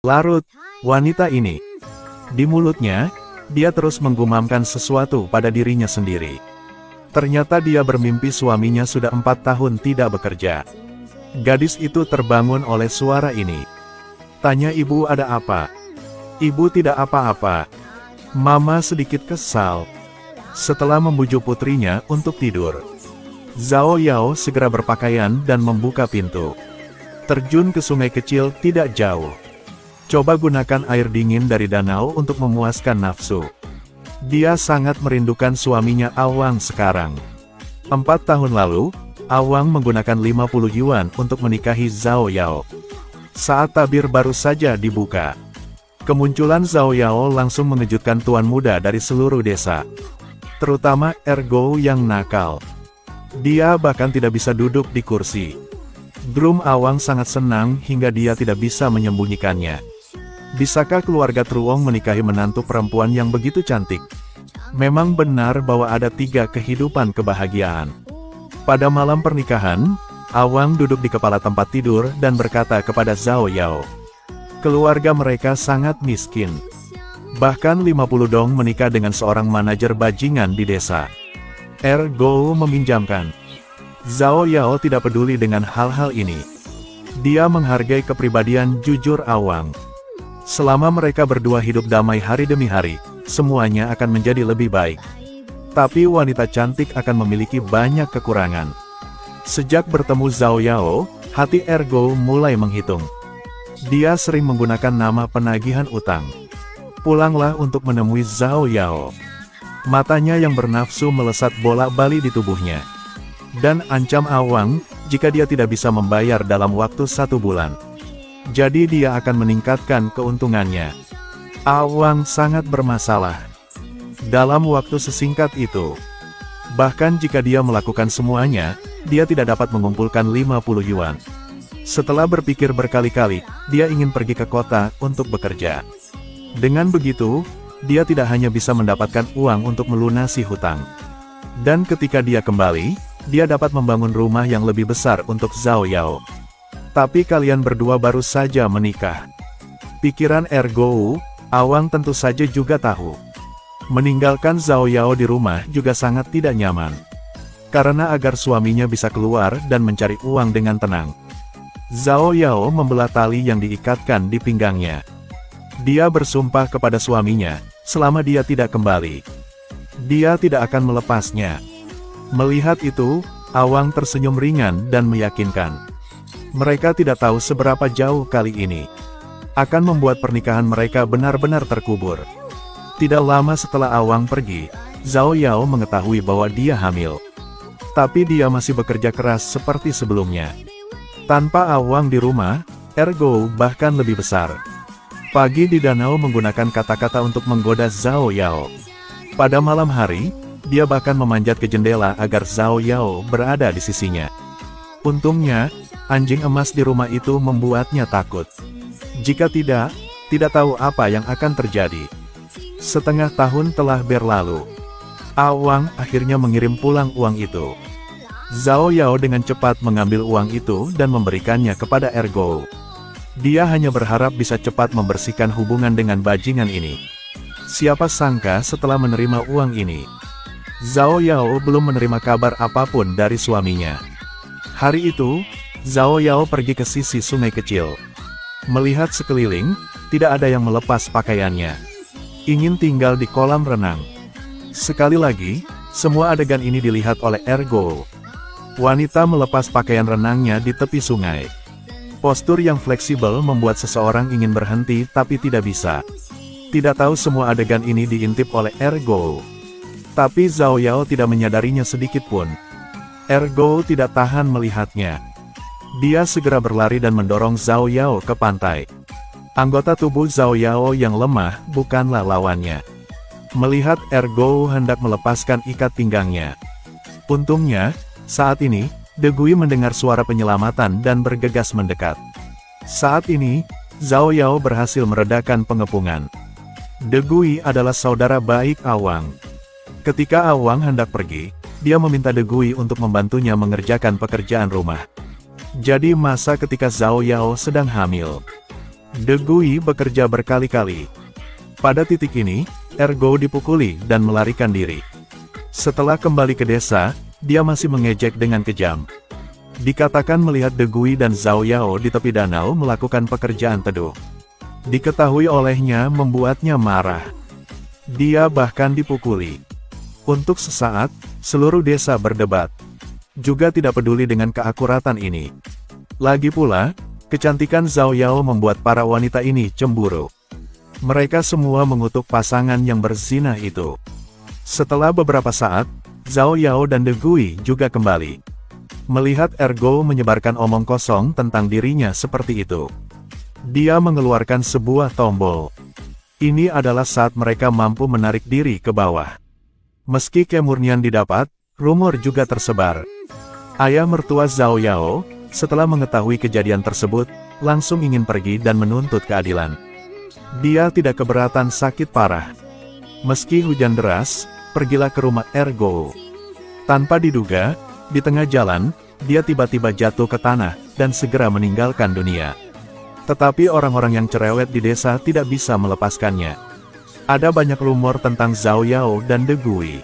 Larut, wanita ini. Di mulutnya, dia terus menggumamkan sesuatu pada dirinya sendiri. Ternyata dia bermimpi suaminya sudah 4 tahun tidak bekerja. Gadis itu terbangun oleh suara ini. Tanya ibu ada apa? Ibu tidak apa-apa. Mama sedikit kesal. Setelah membujuk putrinya untuk tidur, Zhao Yao segera berpakaian dan membuka pintu. Terjun ke sungai kecil tidak jauh. Coba gunakan air dingin dari danau untuk memuaskan nafsu. Dia sangat merindukan suaminya Awang sekarang. 4 tahun lalu, Awang menggunakan 50 yuan untuk menikahi Zhao Yao. Saat tabir baru saja dibuka, kemunculan Zhao Yao langsung mengejutkan tuan muda dari seluruh desa. Terutama Ergo yang nakal. Dia bahkan tidak bisa duduk di kursi. Groom Awang sangat senang hingga dia tidak bisa menyembunyikannya. Bisakah keluarga Truong menikahi menantu perempuan yang begitu cantik? Memang benar bahwa ada 3 kehidupan kebahagiaan. Pada malam pernikahan, Awang duduk di kepala tempat tidur dan berkata kepada Zhao Yao. Keluarga mereka sangat miskin. Bahkan 50 dong menikah dengan seorang manajer bajingan di desa. Ergo meminjamkan. Zhao Yao tidak peduli dengan hal-hal ini. Dia menghargai kepribadian jujur Awang. Selama mereka berdua hidup damai hari demi hari, semuanya akan menjadi lebih baik. Tapi wanita cantik akan memiliki banyak kekurangan. Sejak bertemu Zhao Yao, hati Ergo mulai menghitung. Dia sering menggunakan nama penagihan utang. Pulanglah untuk menemui Zhao Yao. Matanya yang bernafsu melesat bolak-balik di tubuhnya. Dan ancam Awang, jika dia tidak bisa membayar dalam waktu 1 bulan. Jadi dia akan meningkatkan keuntungannya. Awang sangat bermasalah. Dalam waktu sesingkat itu. Bahkan jika dia melakukan semuanya, dia tidak dapat mengumpulkan 50 yuan. Setelah berpikir berkali-kali, dia ingin pergi ke kota untuk bekerja. Dengan begitu, dia tidak hanya bisa mendapatkan uang untuk melunasi hutang. Dan ketika dia kembali, dia dapat membangun rumah yang lebih besar untuk Zhao Yao. Tapi kalian berdua baru saja menikah. Pikiran Ergo, Awang tentu saja juga tahu. Meninggalkan Zhao Yao di rumah juga sangat tidak nyaman. Karena agar suaminya bisa keluar dan mencari uang dengan tenang, Zhao Yao membelah tali yang diikatkan di pinggangnya. Dia bersumpah kepada suaminya, selama dia tidak kembali, dia tidak akan melepasnya. Melihat itu, Awang tersenyum ringan dan meyakinkan. Mereka tidak tahu seberapa jauh kali ini akan membuat pernikahan mereka benar-benar terkubur. Tidak lama setelah Awang pergi, Zhao Yao mengetahui bahwa dia hamil. Tapi dia masih bekerja keras seperti sebelumnya. Tanpa Awang di rumah, Ergo bahkan lebih besar. Pagi di danau menggunakan kata-kata untuk menggoda Zhao Yao. Pada malam hari, dia bahkan memanjat ke jendela agar Zhao Yao berada di sisinya. Untungnya, anjing emas di rumah itu membuatnya takut. Jika tidak tahu apa yang akan terjadi. Setengah tahun telah berlalu. Awang akhirnya mengirim pulang uang itu. Zhao Yao dengan cepat mengambil uang itu dan memberikannya kepada Ergo. Dia hanya berharap bisa cepat membersihkan hubungan dengan bajingan ini. Siapa sangka setelah menerima uang ini, Zhao Yao belum menerima kabar apapun dari suaminya. Hari itu, Zhao Yao pergi ke sisi sungai kecil. Melihat sekeliling, tidak ada yang melepas pakaiannya. Ingin tinggal di kolam renang. Sekali lagi, semua adegan ini dilihat oleh Ergo. Wanita melepas pakaian renangnya di tepi sungai. Postur yang fleksibel membuat seseorang ingin berhenti tapi tidak bisa. Tidak tahu semua adegan ini diintip oleh Ergo. Tapi Zhao Yao tidak menyadarinya sedikit pun. Ergo tidak tahan melihatnya. Dia segera berlari dan mendorong Zhao Yao ke pantai. Anggota tubuh Zhao Yao yang lemah bukanlah lawannya. Melihat Ergo hendak melepaskan ikat pinggangnya. Untungnya, saat ini, De Gui mendengar suara penyelamatan dan bergegas mendekat. Saat ini, Zhao Yao berhasil meredakan pengepungan. De Gui adalah saudara baik Awang. Ketika Awang hendak pergi, dia meminta De Gui untuk membantunya mengerjakan pekerjaan rumah. Jadi masa ketika Zhao Yao sedang hamil. De Gui bekerja berkali-kali. Pada titik ini, Ergo dipukuli dan melarikan diri. Setelah kembali ke desa, dia masih mengejek dengan kejam. Dikatakan melihat De Gui dan Zhao Yao di tepi danau melakukan pekerjaan teduh. Diketahui olehnya membuatnya marah. Dia bahkan dipukuli. Untuk sesaat, seluruh desa berdebat. Juga tidak peduli dengan keakuratan ini. Lagi pula, kecantikan Zhao Yao membuat para wanita ini cemburu. Mereka semua mengutuk pasangan yang berzinah itu. Setelah beberapa saat, Zhao Yao dan De Gui juga kembali. Melihat Ergo menyebarkan omong kosong tentang dirinya seperti itu, dia mengeluarkan sebuah tombol. Ini adalah saat mereka mampu menarik diri ke bawah. Meski kemurnian didapat, rumor juga tersebar. Ayah mertua Zhao Yao, setelah mengetahui kejadian tersebut, langsung ingin pergi dan menuntut keadilan. Dia tidak keberatan sakit parah. Meski hujan deras, pergilah ke rumah Ergo. Tanpa diduga, di tengah jalan, dia tiba-tiba jatuh ke tanah, dan segera meninggalkan dunia. Tetapi orang-orang yang cerewet di desa tidak bisa melepaskannya. Ada banyak rumor tentang Zhao Yao dan De Gui.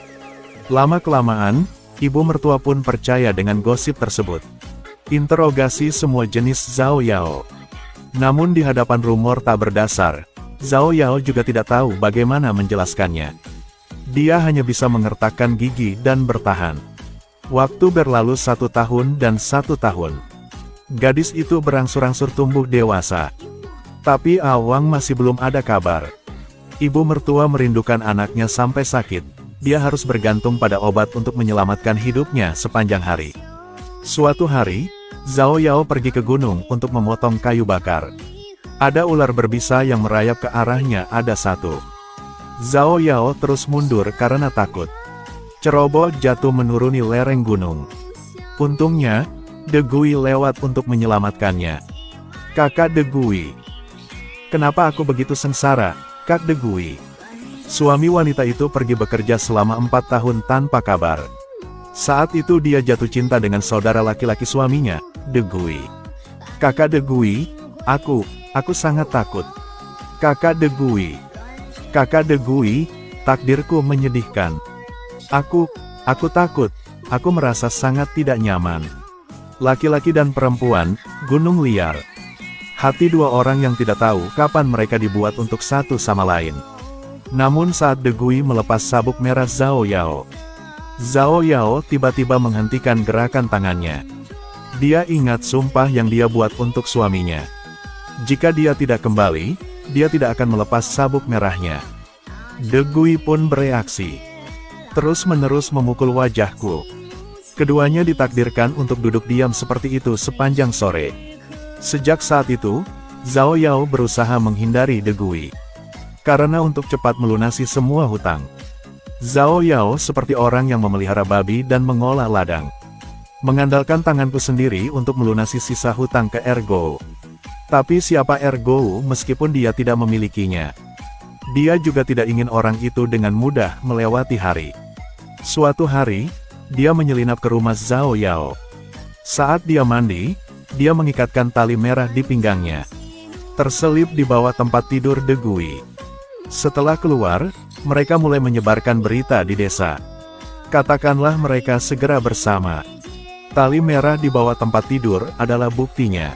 Lama-kelamaan, ibu mertua pun percaya dengan gosip tersebut. Interogasi semua jenis Zhao Yao. Namun di hadapan rumor tak berdasar, Zhao Yao juga tidak tahu bagaimana menjelaskannya. Dia hanya bisa mengertakkan gigi dan bertahan. Waktu berlalu 1 tahun dan 1 tahun. Gadis itu berangsur-angsur tumbuh dewasa. Tapi Awang masih belum ada kabar. Ibu mertua merindukan anaknya sampai sakit. Dia harus bergantung pada obat untuk menyelamatkan hidupnya sepanjang hari. Suatu hari, Zhao Yao pergi ke gunung untuk memotong kayu bakar. Ada ular berbisa yang merayap ke arahnya ada satu. Zhao Yao terus mundur karena takut. Ceroboh jatuh menuruni lereng gunung. Untungnya, De Gui lewat untuk menyelamatkannya. Kakak De Gui. Kenapa aku begitu sengsara, Kak De Gui? Suami wanita itu pergi bekerja selama 4 tahun tanpa kabar. Saat itu dia jatuh cinta dengan saudara laki-laki suaminya, De Gui. Kakak De Gui, aku sangat takut. Kakak De Gui. Kakak De Gui, takdirku menyedihkan. Aku takut, aku merasa sangat tidak nyaman. Laki-laki dan perempuan, gunung liar. Hati dua orang yang tidak tahu kapan mereka dibuat untuk satu sama lain. Namun saat De Gui melepas sabuk merah Zhao Yao, Zhao Yao tiba-tiba menghentikan gerakan tangannya. Dia ingat sumpah yang dia buat untuk suaminya. Jika dia tidak kembali, dia tidak akan melepas sabuk merahnya. De Gui pun bereaksi. Terus-menerus memukul wajahku. Keduanya ditakdirkan untuk duduk diam seperti itu sepanjang sore. Sejak saat itu, Zhao Yao berusaha menghindari De Gui. Karena untuk cepat melunasi semua hutang. Zhao Yao seperti orang yang memelihara babi dan mengolah ladang. Mengandalkan tanganku sendiri untuk melunasi sisa hutang ke Ergo. Tapi siapa Ergo meskipun dia tidak memilikinya? Dia juga tidak ingin orang itu dengan mudah melewati hari. Suatu hari, dia menyelinap ke rumah Zhao Yao. Saat dia mandi, dia mengikatkan tali merah di pinggangnya. Terselip di bawah tempat tidur De Gui. Setelah keluar, mereka mulai menyebarkan berita di desa. Katakanlah mereka segera bersama. Tali merah di bawah tempat tidur adalah buktinya.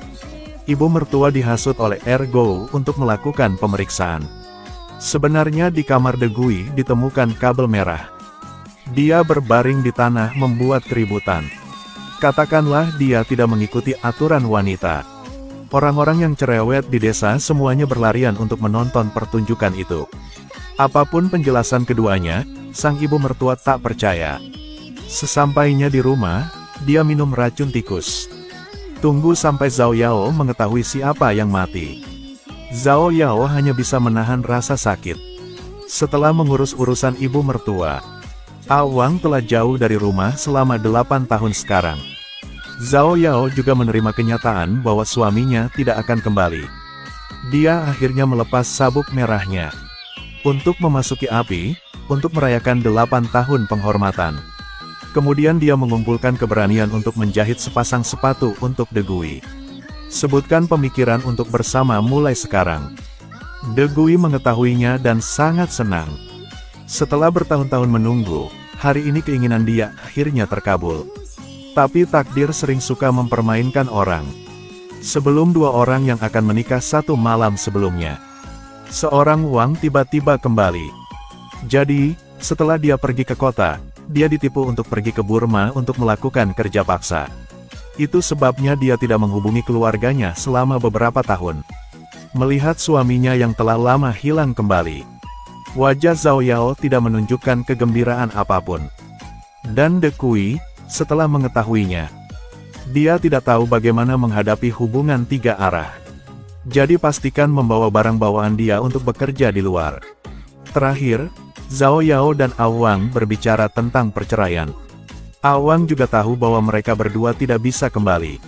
Ibu mertua dihasut oleh Ergo untuk melakukan pemeriksaan. Sebenarnya di kamar De Gui ditemukan kabel merah. Dia berbaring di tanah membuat keributan. Katakanlah dia tidak mengikuti aturan wanita. Orang-orang yang cerewet di desa semuanya berlarian untuk menonton pertunjukan itu. Apapun penjelasan keduanya, sang ibu mertua tak percaya. Sesampainya di rumah, dia minum racun tikus. Tunggu sampai Zhao Yao mengetahui siapa yang mati. Zhao Yao hanya bisa menahan rasa sakit. Setelah mengurus urusan ibu mertua, Awang telah jauh dari rumah selama 8 tahun sekarang. Zhao Yao juga menerima kenyataan bahwa suaminya tidak akan kembali. Dia akhirnya melepas sabuk merahnya. Untuk memasuki api, untuk merayakan 8 tahun penghormatan. Kemudian dia mengumpulkan keberanian untuk menjahit sepasang sepatu untuk De Gui. Sebutkan pemikiran untuk bersama mulai sekarang. De Gui mengetahuinya dan sangat senang. Setelah bertahun-tahun menunggu, hari ini keinginan dia akhirnya terkabul. Tapi takdir sering suka mempermainkan orang. Sebelum dua orang yang akan menikah satu malam sebelumnya, seorang Wang tiba-tiba kembali. Jadi, setelah dia pergi ke kota, dia ditipu untuk pergi ke Burma untuk melakukan kerja paksa. Itu sebabnya dia tidak menghubungi keluarganya selama beberapa tahun. Melihat suaminya yang telah lama hilang kembali, wajah Zhao Yao tidak menunjukkan kegembiraan apapun. Dan De Gui, setelah mengetahuinya, dia tidak tahu bagaimana menghadapi hubungan tiga arah. Jadi pastikan membawa barang bawaan dia untuk bekerja di luar. Terakhir, Zhao Yao dan Awang berbicara tentang perceraian. Awang juga tahu bahwa mereka berdua tidak bisa kembali.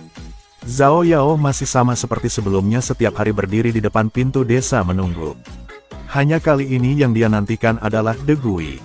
Zhao Yao masih sama seperti sebelumnya, setiap hari berdiri di depan pintu desa menunggu. Hanya kali ini yang dia nantikan adalah De Gui.